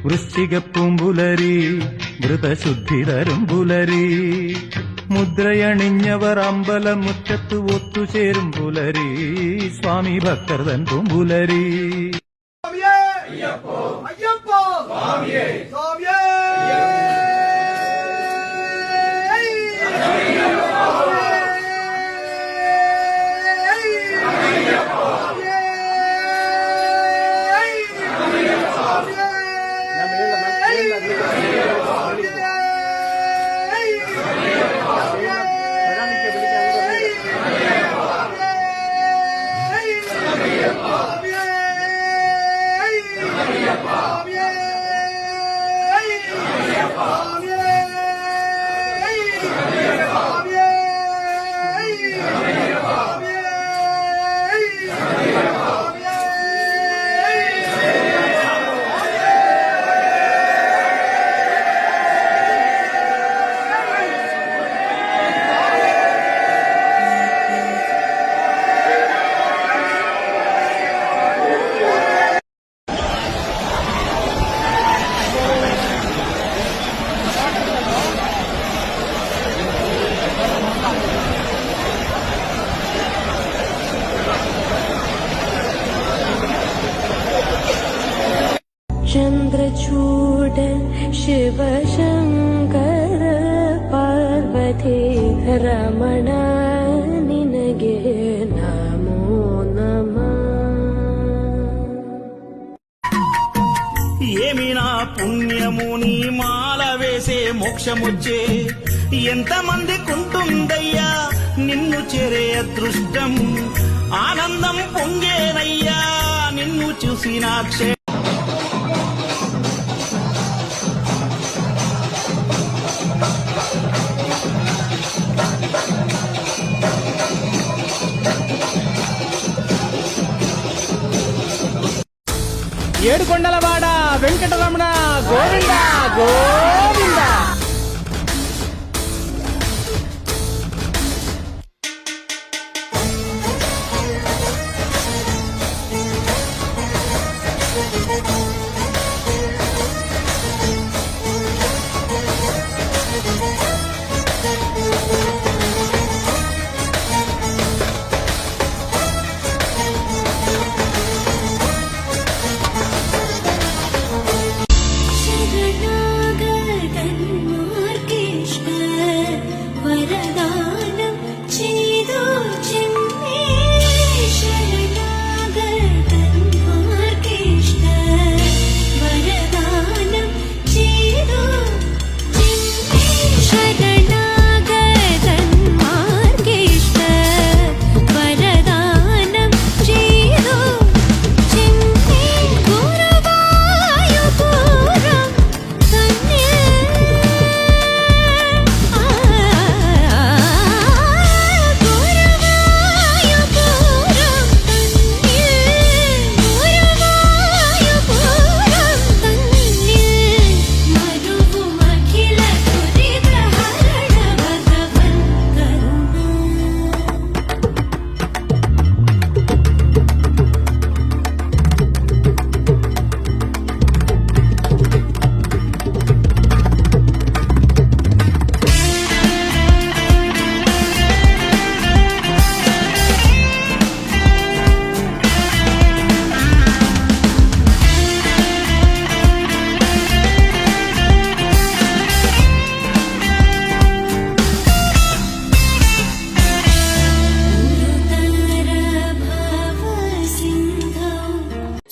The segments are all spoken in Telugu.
വൃശ്ചികപ്പൂമ്പുലരി മൃതശുദ്ധിതരും പുലരി മുദ്രയണിഞ്ഞവർ അമ്പലമുറ്റത്ത് ഒത്തുചേരും പുലരി സ്വാമി ഭക്തർതൻ പൂമ്പുലരി. चंद्रचूड शिव शंकर पार्वती रमण निनगे नमो नमः. ఏమినా పుణ్యము నీ మాల వేసే మోక్షముచ్చే ఎంతమందికుంటుందయ్యా నిన్ను చేరే అదృష్టం ఆనందం పొంగేనయ్యా నిన్ను చూసిన క్షే. ఏడుకొండలవాడ వెంకటరమణ గోవింద గోవింద.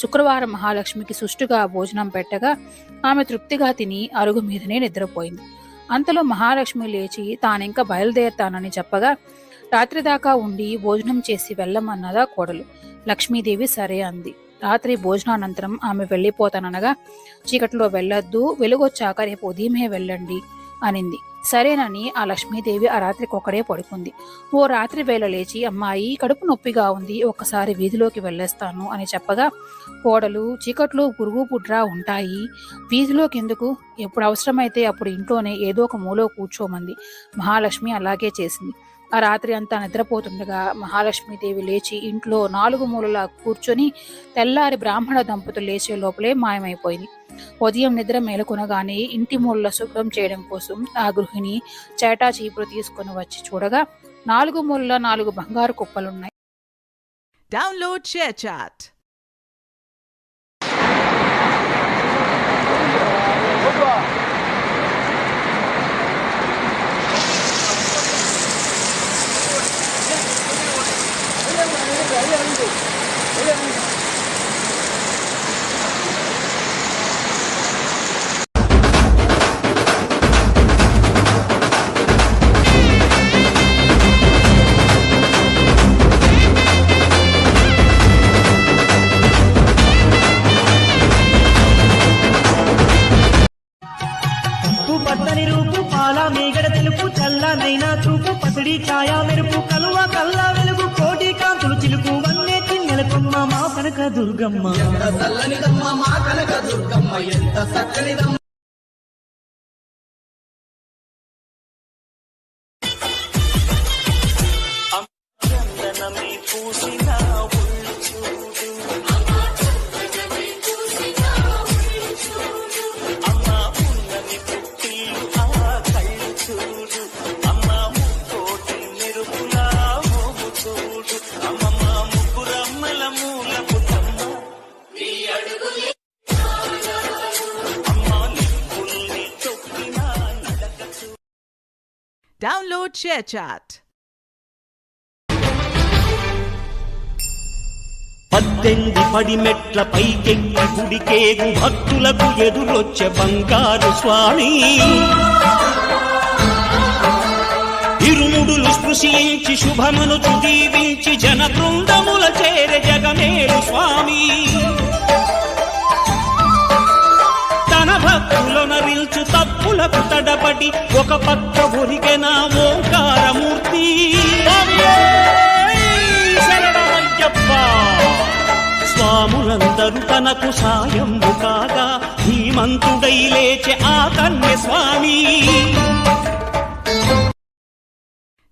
శుక్రవారం మహాలక్ష్మికి సుష్టుగా భోజనం పెట్టగా ఆమె తృప్తిగా తిని అరుగు మీదనే నిద్రపోయింది. అంతలో మహాలక్ష్మి లేచి తానింకా బయలుదేరతానని చెప్పగా రాత్రి దాకా ఉండి భోజనం చేసి వెళ్ళమన్నదా కోడలు. లక్ష్మీదేవి సరే అంది. రాత్రి భోజనానంతరం ఆమె వెళ్లిపోతాననగా చీకట్లో వెళ్లొద్దు, వెలుగొచ్చాక రేపు ఉదయమే వెళ్ళండి, అనింది. సరేనని ఆ లక్ష్మీదేవి ఆ రాత్రికి ఒక్కడే పడుకుంది. ఓ రాత్రి వేళ లేచి, అమ్మాయి కడుపు నొప్పిగా ఉంది, ఒక్కసారి వీధిలోకి వెళ్ళేస్తాను అని చెప్పగా, కోడలు చీకట్లో పురుగు పుడ్రా ఉంటాయి, వీధిలోకి ఎందుకు, ఎప్పుడు అవసరమైతే అప్పుడు ఇంట్లోనే ఏదో ఒక మూలో కూర్చోమంది. మహాలక్ష్మి అలాగే చేసింది. ఆ రాత్రి అంతా నిద్రపోతుండగా మహాలక్ష్మీదేవి లేచి ఇంట్లో 4 మూలలా కూర్చొని తెల్లారి బ్రాహ్మణ దంపతులు లేచే లోపలే మాయమైపోయింది. ఉదయం నిద్ర మేలుకొనగానే ఇంటి మూలల శుభ్రం చేయడం కోసం ఆ గృహిణి చేటా చీపురు తీసుకుని వచ్చి చూడగా 4 మూలల 4 బంగారు కుప్పలున్నాయి. Download ShareChat. పచ్చని రూపు పాల మేగడ తెలుపు చల్లనైనా చూపు పసిడి ఛాయా మెరుపు కలువ కల్లా వెలుగు కోటి కాంతులు చిలుకు వన్నే చిన్నెలకమ్మ మా కనక దుర్గమ్మ. Download ShareChat. 18 పడిమెట్ల పైకెక్కి గుడికేగు భక్తులకు ఎదురొచ్చే బంగారు స్వామి. ఇరుముడులు స్పృశించి శుభమును దీవించి జన బృందముల చేర జగమేలు స్వామి. తన భక్తులను రిల్చు తప్పులకు తడబడి ఒక పక్క ఒరిగెన ఓంకారమూర్తి. శరణమయ్యప్ప. స్వాములందరూ తనకు సాయము కాగా ధీమంతుడై లేచే ఆ కన్య స్వామి.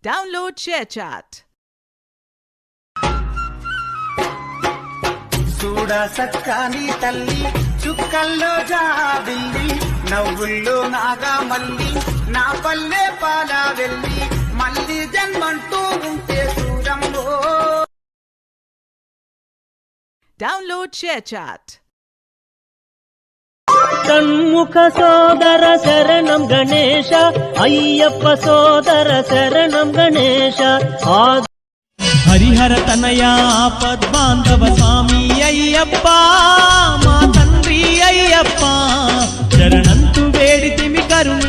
Download ShareChat. చూడ సక్కాని తల్లి చుక్కల్లో జాబిల్లి నవ్వుల్లో నాగా మల్లి నా పల్లె పాల వెళ్ళి మళ్ళీ జన్మంటూ ఉంటే చూడంలో. Download ShareChat. షణ్ముఖ సోదర శరణం గణేశ అయ్యప్ప సోదర శరణం గణేశ. హరిహర తనయా పద్మాంధవ స్వామి అయ్యప్ప, మా తండ్రి అయ్యప్ప, శరణంతు వేడితిమి కరుణ.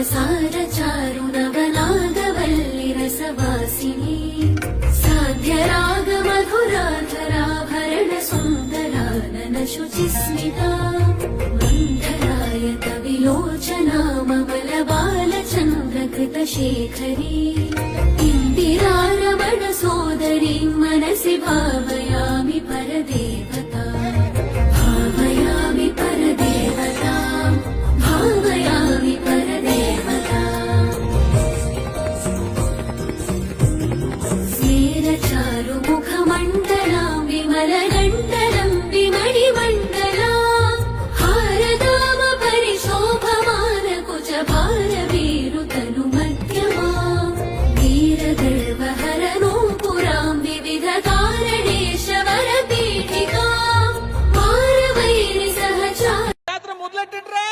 సార చారు నవనాగవల్లి రసవాసిని సాధ్య రాగ మధురాధరాభరణ సుందరానన శుచిస్మిత మంధరాయత విలోచనా మమల బాలచంద్రకృత శేఖరీ ఇందిరారమణ సోదరీ మనసి భావయామి పరదేవతా భావయామి పరదేవతా భావయామి పరదేవతా స్నేరచారు ముఖమండలాం విమలగండలం విమణిమండలా హారదామ పరిశోభమాన కుచ భార వీరుతను మధ్యమా వీరగర్వహర నూపురాం వివిధ కారణేశవర పీఠికా మారవైరి సహచార జాతర మొదలెట్టండ్రా.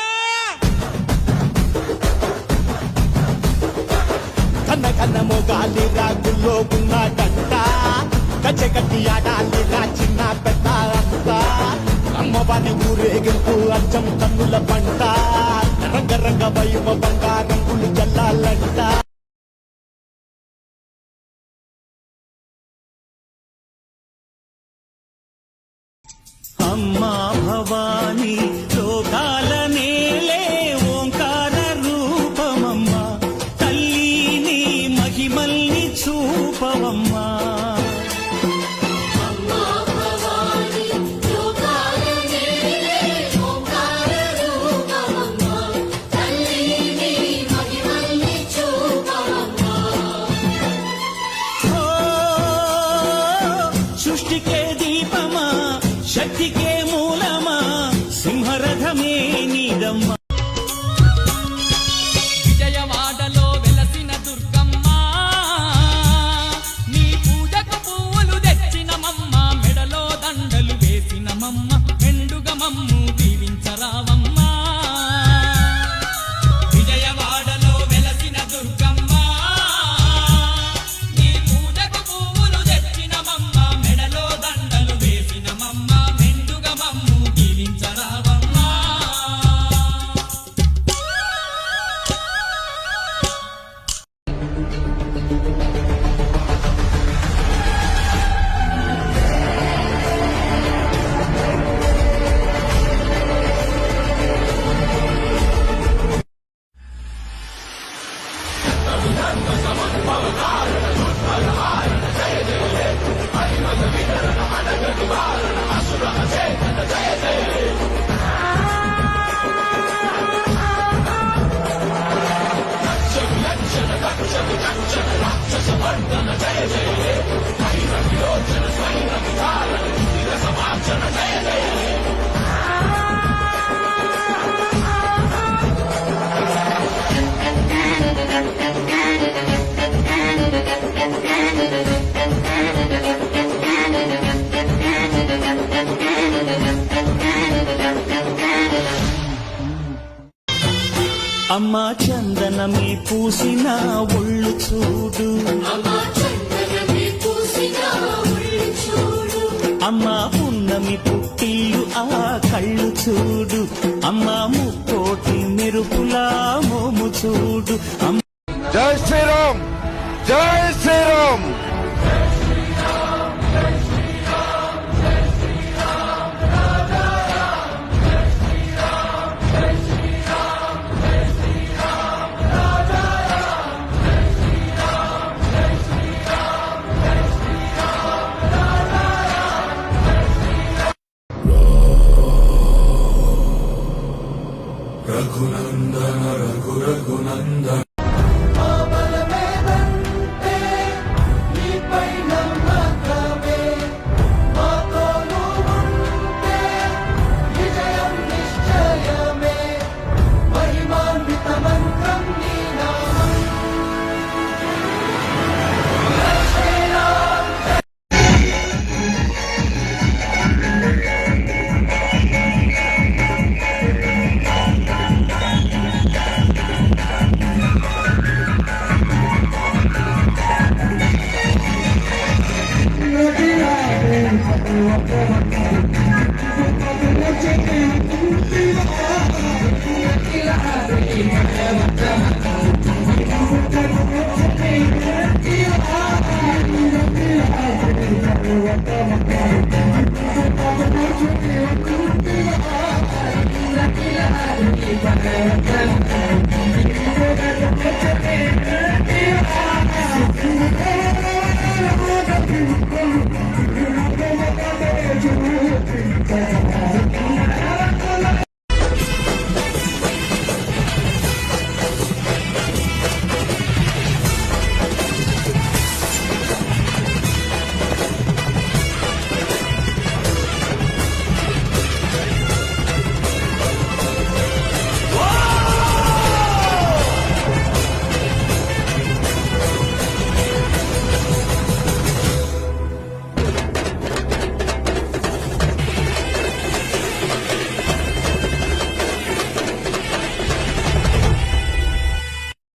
కన్న కన్న మొగాలి రాగుల్లో ఉన్నాడంట కచ్చగట్టి ఆడాలి రా చిన్న పెద్ద అంతా అమ్మవారి ఊరేగింపు అచ్చం కన్నుల పంట రంగరంగ వైవ బంగారంగులు జల్లాలంట అమ్మా భవానీ లోకాల నేలే ఓంకార రూపమమ్మా తల్లిని మహిమల్ని చూపవమ్మా ఓ, సృష్టికే దీపమా శక్తికే మూలమా సింహరథమే నీదమ్మా విజయవాడలో వెలసిన దుర్గమ్మ నీ పూజకు పువ్వులు తెచ్చినమమ్మ మెడలో దండలు వేసినమమ్మ మెండుగా మమ్ము దీవించరావమ్మ విజయవాడలో వెలసిన దుర్గమ్మ నీ పూజకు పువ్వులు తెచ్చినమమ్మ మెడలో దండలు వేసినమమ్మ మెండుగా మమ్ము దీవించరావమ్మ అమ్మా చందనమే పూసిన ఒళ్ళు చూడు అమ్మా పున్నమి పుట్టిల్లు ఆ కళ్ళు చూడు అమ్మా ముక్కోటి మెరుపులా మోము చూడు జై శ్రీరామ్ జై శ్రీరామ్ రఘునందన రఘునందన